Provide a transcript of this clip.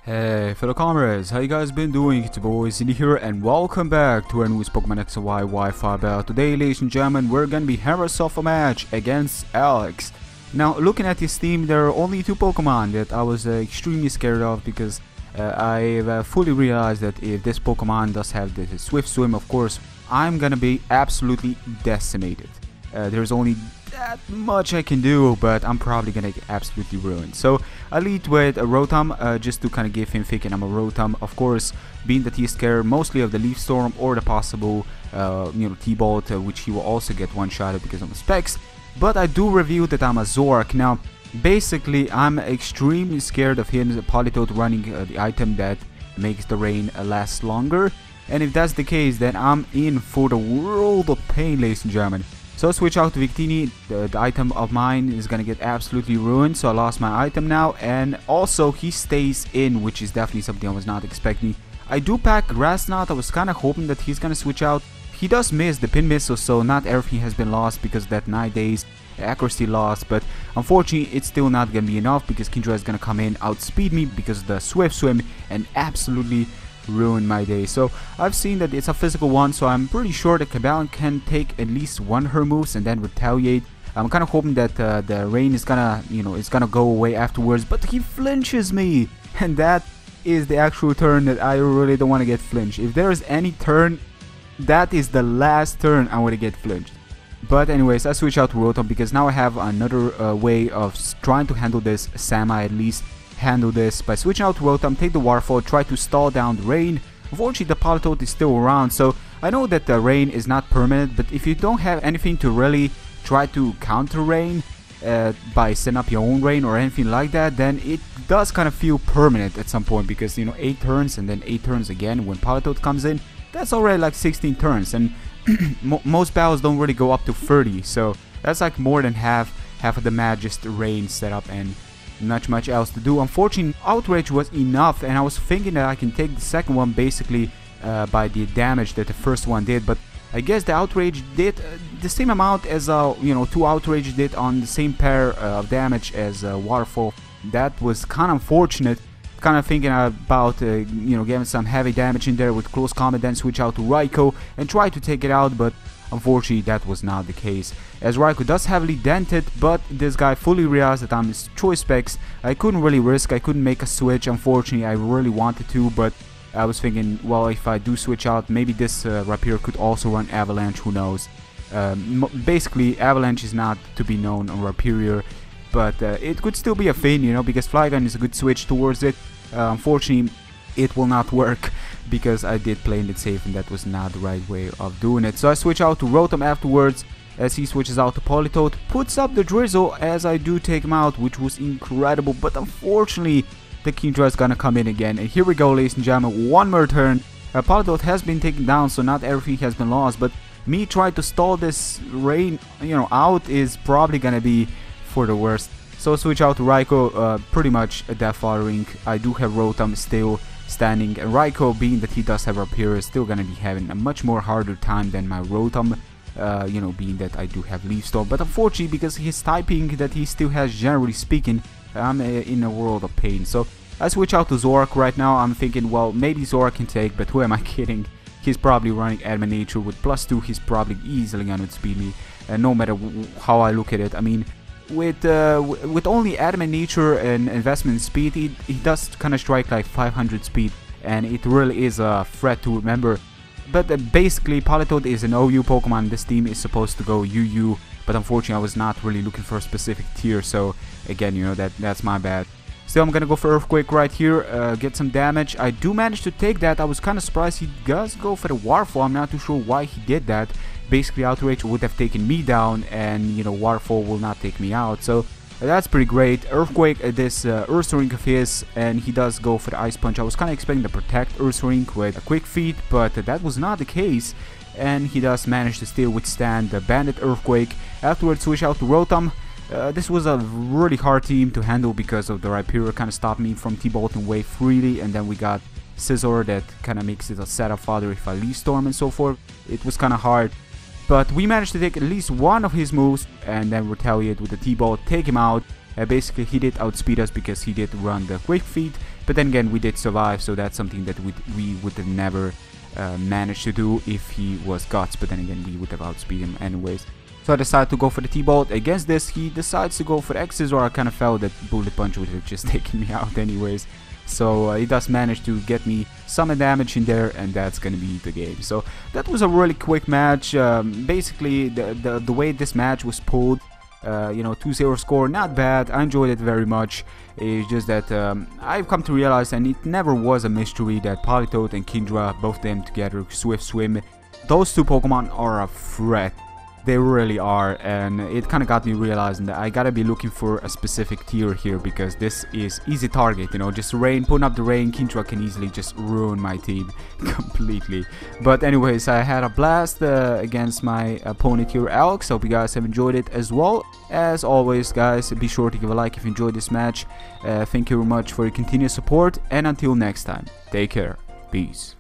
Hey fellow comrades, how you guys been doing? It's your boy Cindy here and welcome back to our newest Pokemon X and Y Wi-Fi battle. Today, ladies and gentlemen, we're gonna be having ourselves a match against Alex. Now, looking at this team, there are only two Pokemon that I was extremely scared of because I've fully realized that if this Pokemon does have the Swift Swim, of course, I'm gonna be absolutely decimated. There's only that much I can do, but I'm probably gonna get absolutely ruined. So I lead with a Rotom just to kind of give him thinking I'm a Rotom. Of course, being that he's scared mostly of the Leaf Storm or the possible T-Bolt, which he will also get one-shotted because of the specs. But I do reveal that I'm a Zork. Now, basically, I'm extremely scared of him, Politoed, running the item that makes the rain last longer. And if that's the case, then I'm in for the world of pain, ladies and gentlemen. So I switch out to Victini. The item of mine is gonna get absolutely ruined, so I lost my item now. And also he stays in, which is definitely something I was not expecting. I do pack Grass Knot. I was kind of hoping that he's gonna switch out. He does miss the pin missile, so not everything has been lost because of that 9 days accuracy loss. But unfortunately, it's still not gonna be enough because Kingdra is gonna come in, outspeed me because of the Swift Swim, and absolutely ruin my day. So I've seen that it's a physical one, so I'm pretty sure that Cabalon can take at least one her moves and then retaliate. I'm kind of hoping that the rain is gonna, it's gonna go away afterwards, but he flinches me, and that is the actual turn that I really don't want to get flinched. If there is any turn, that is the last turn I want to get flinched. But anyways, I switch out to Rotom because now I have another way of trying to handle this, at least handle this by switching out to Rotom, take the Waterfall, try to stall down the rain. Unfortunately, the Politoed is still around, so I know that the rain is not permanent, but if you don't have anything to really try to counter rain by setting up your own rain or anything like that, then it does kind of feel permanent at some point because 8 turns and then 8 turns again when Politoed comes in, that's already like 16 turns, and most battles don't really go up to 30, so that's like more than half of the match just rain setup and not much else to do. Unfortunately, Outrage was enough, and I was thinking that I can take the second one basically by the damage that the first one did, but I guess the Outrage did the same amount as 2 Outrage did on the same pair of damage as Waterfall. That was kind of unfortunate. Kind of thinking about getting some heavy damage in there with close combat, then switch out to Raikou and try to take it out, but unfortunately that was not the case, as Raikou does heavily dented, but this guy fully realized that I'm his choice specs. I couldn't really risk, I couldn't make a switch. Unfortunately, I really wanted to, but I was thinking, well, if I do switch out, maybe this Rapier could also run Avalanche, who knows. Basically, Avalanche is not to be known on Rapier, but it could still be a thing, because Flygon is a good switch towards it. Unfortunately, it will not work because I did play it safe and that was not the right way of doing it. So I switch out to Rotom afterwards as he switches out to Politoed, puts up the Drizzle as I do take him out, which was incredible, but unfortunately the Kingdra is gonna come in again. And here we go, ladies and gentlemen, one more turn. Politoed has been taken down, so not everything has been lost, but me trying to stall this rain out is probably gonna be for the worst. So switch out to Raikou, pretty much a death following. I do have Rotom still standing, and Raikou, being that he does have Rapier, is still gonna be having a much more harder time than my Rotom, being that I do have Leaf Storm. But unfortunately, because his typing that he still has, generally speaking, I'm in a world of pain. So I switch out to Zork right now. I'm thinking, well, maybe Zork can take, but who am I kidding? He's probably running Adamant Nature with +2. He's probably easily gonna outspeed me, no matter how I look at it. I mean, with only Adamant Nature and investment in speed, he does kind of strike like 500 speed, and it really is a threat to remember. But basically, Politoed is an OU Pokemon. This team is supposed to go UU, but unfortunately I was not really looking for a specific tier, so again, that's my bad. Still, I'm gonna go for Earthquake right here, get some damage. I do manage to take that. I was kind of surprised he does go for the Waterfall. I'm not too sure why he did that. Basically, Outrage would have taken me down, and Waterfall will not take me out, so that's pretty great. Earthquake, this Ursaring of his, and he does go for the Ice Punch. I was kind of expecting to protect Ursaring with a Quick Feet, but that was not the case, and he does manage to still withstand the Bandit Earthquake. Afterwards, switch out to Rotom. This was a really hard team to handle because of the Rapier kind of stopped me from T-Bolting way freely, and then we got Scizor that kind of makes it a setup fodder if I Leaf Storm and so forth. It was kind of hard. But we managed to take at least one of his moves and then retaliate with the T-Bolt, take him out. Basically, he did outspeed us because he did run the Quick Feet, But then again, we did survive, so that's something that we would have never managed to do if he was Guts. But then again, we would have outspeed him anyways. So I decided to go for the T-Bolt. Against this, he decides to go for the X's, or I kind of felt that Bullet Punch would have just taken me out anyways. So he does manage to get me some damage in there, and that's gonna be the game. So that was a really quick match. Basically, the way this match was pulled, you know, 2-0 score, not bad. I enjoyed it very much. It's just that I've come to realize, and it never was a mystery, that Politoed and Kingdra, both of them together, Swift Swim, those two Pokemon are a threat. They really are, and it kind of got me realizing that I gotta be looking for a specific tier here, because this is easy target, you know, just rain, putting up the rain. Kingdra can easily just ruin my team completely. But anyways, I had a blast against my opponent here, Alex. Hope you guys have enjoyed it as well. As always, guys, be sure to give a like if you enjoyed this match. Thank you very much for your continued support, and until next time, take care, peace.